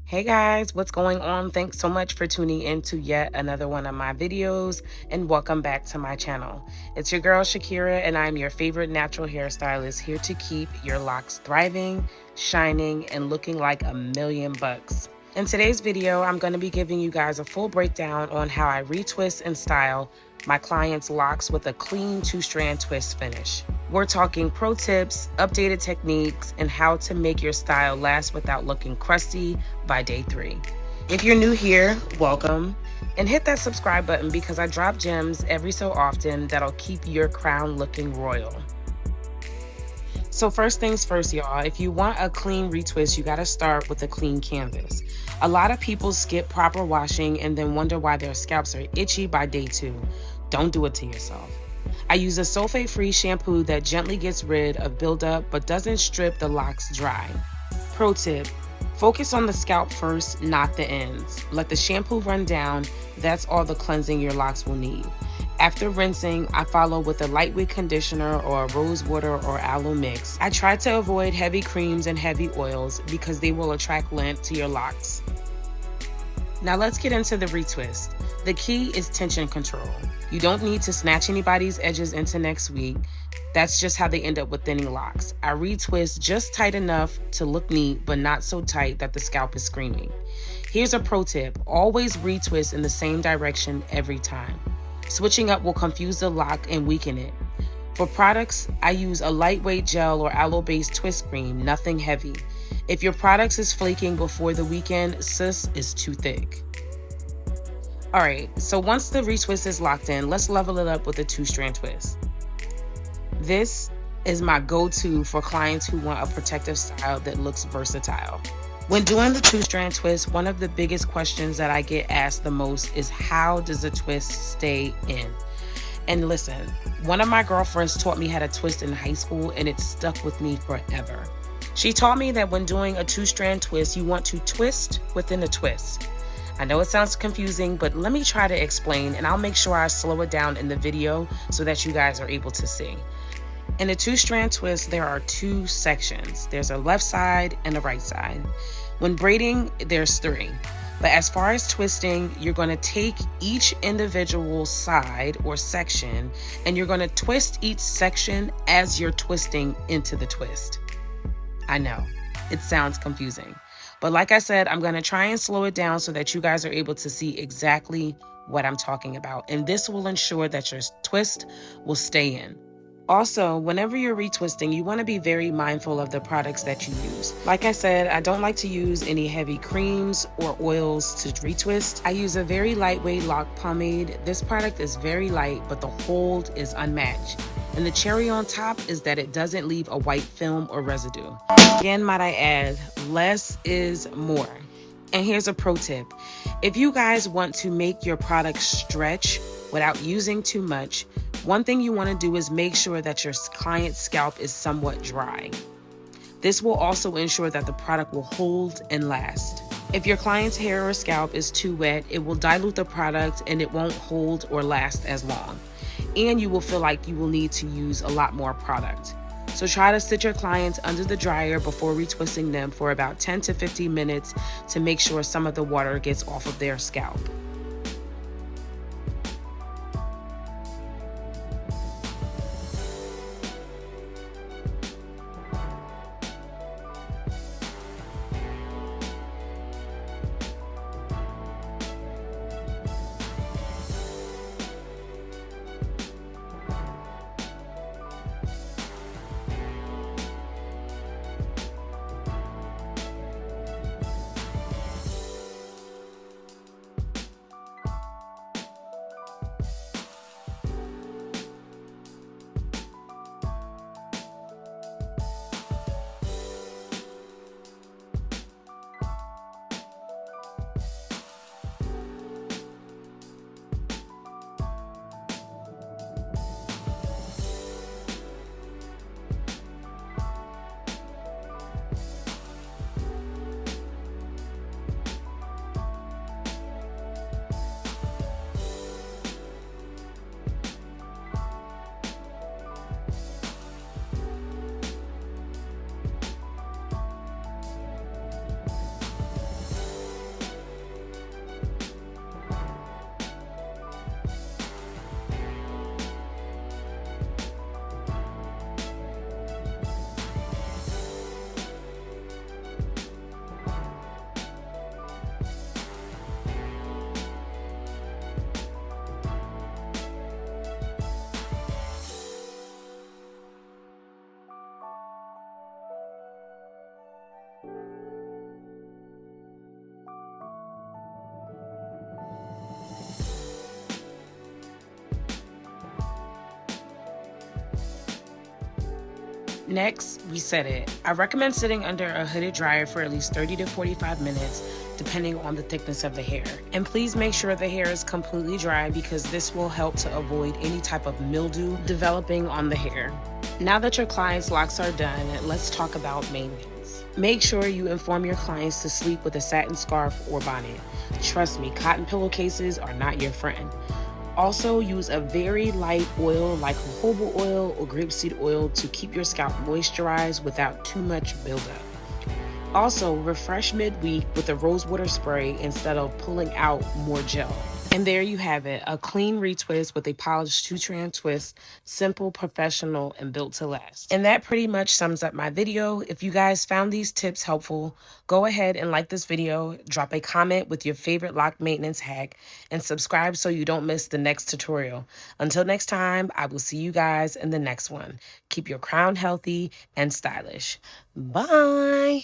Hey guys, what's going on? Thanks so much for tuning in to yet another one of my videos and welcome back to my channel. It's your girl Shakira and I'm your favorite natural hairstylist here to keep your locks thriving, shining, and looking like $1,000,000. In today's video, I'm going to be giving you guys a full breakdown on how I retwist and style my clients' locks with a clean two-strand twist finish. We're talking pro tips, updated techniques, and how to make your style last without looking crusty by day 3. If you're new here, welcome, and hit that subscribe button because I drop gems every so often that'll keep your crown looking royal. So first things first, y'all, if you want a clean retwist, you gotta start with a clean canvas. A lot of people skip proper washing and then wonder why their scalps are itchy by day 2. Don't do it to yourself. I use a sulfate-free shampoo that gently gets rid of buildup but doesn't strip the locks dry. Pro tip, focus on the scalp first, not the ends. Let the shampoo run down, that's all the cleansing your locks will need. After rinsing, I follow with a lightweight conditioner or a Rosewater or aloe mix. I try to avoid heavy creams and heavy oils because they will attract lint to your locks. Now let's get into the retwist. The key is tension control. You don't need to snatch anybody's edges into next week. That's just how they end up with thinning locks. I retwist just tight enough to look neat, but not so tight that the scalp is screaming. Here's a pro tip. Always retwist in the same direction every time. Switching up will confuse the lock and weaken it. For products, I use a lightweight gel or aloe-based twist cream, nothing heavy. If your products is flaking before the weekend, sis, is too thick. Alright, so once the retwist is locked in, let's level it up with a two-strand twist. This is my go-to for clients who want a protective style that looks versatile. When doing the two-strand twist, one of the biggest questions that I get asked the most is how does the twist stay in? And listen, one of my girlfriends taught me how to twist in high school and it stuck with me forever. She taught me that when doing a two-strand twist, you want to twist within a twist. I know it sounds confusing, but let me try to explain and I'll make sure I slow it down in the video so that you guys are able to see. In a two-strand twist, there are 2 sections. There's a left side and a right side. When braiding, there's 3. But as far as twisting, you're going to take each individual side or section and you're going to twist each section as you're twisting into the twist. I know, it sounds confusing. But like I said, I'm going to try and slow it down so that you guys are able to see exactly what I'm talking about. And this will ensure that your twist will stay in. Also, whenever you're retwisting, you want to be very mindful of the products that you use. Like I said, I don't like to use any heavy creams or oils to retwist. I use a very lightweight lock pomade. This product is very light, but the hold is unmatched. And the cherry on top is that it doesn't leave a white film or residue. Again, might I add, less is more. And here's a pro tip. If you guys want to make your product stretch without using too much, one thing you want to do is make sure that your client's scalp is somewhat dry. This will also ensure that the product will hold and last. If your client's hair or scalp is too wet, it will dilute the product and it won't hold or last as long. And you will feel like you will need to use a lot more product. So try to sit your clients under the dryer before retwisting them for about 10 to 15 minutes to make sure some of the water gets off of their scalp. Next, we set it. I recommend sitting under a hooded dryer for at least 30 to 45 minutes, depending on the thickness of the hair. And please make sure the hair is completely dry because this will help to avoid any type of mildew developing on the hair. Now that your client's locks are done, let's talk about maintenance. Make sure you inform your clients to sleep with a satin scarf or bonnet. Trust me, cotton pillowcases are not your friend. Also, use a very light oil like jojoba oil or grapeseed oil to keep your scalp moisturized without too much buildup. Also, refresh midweek with a rosewater spray instead of pulling out more gel. And there you have it, a clean retwist with a polished two-strand twist, simple, professional, and built to last. And that pretty much sums up my video. If you guys found these tips helpful, go ahead and like this video, drop a comment with your favorite lock maintenance hack, and subscribe so you don't miss the next tutorial. Until next time, I will see you guys in the next one. Keep your crown healthy and stylish. Bye!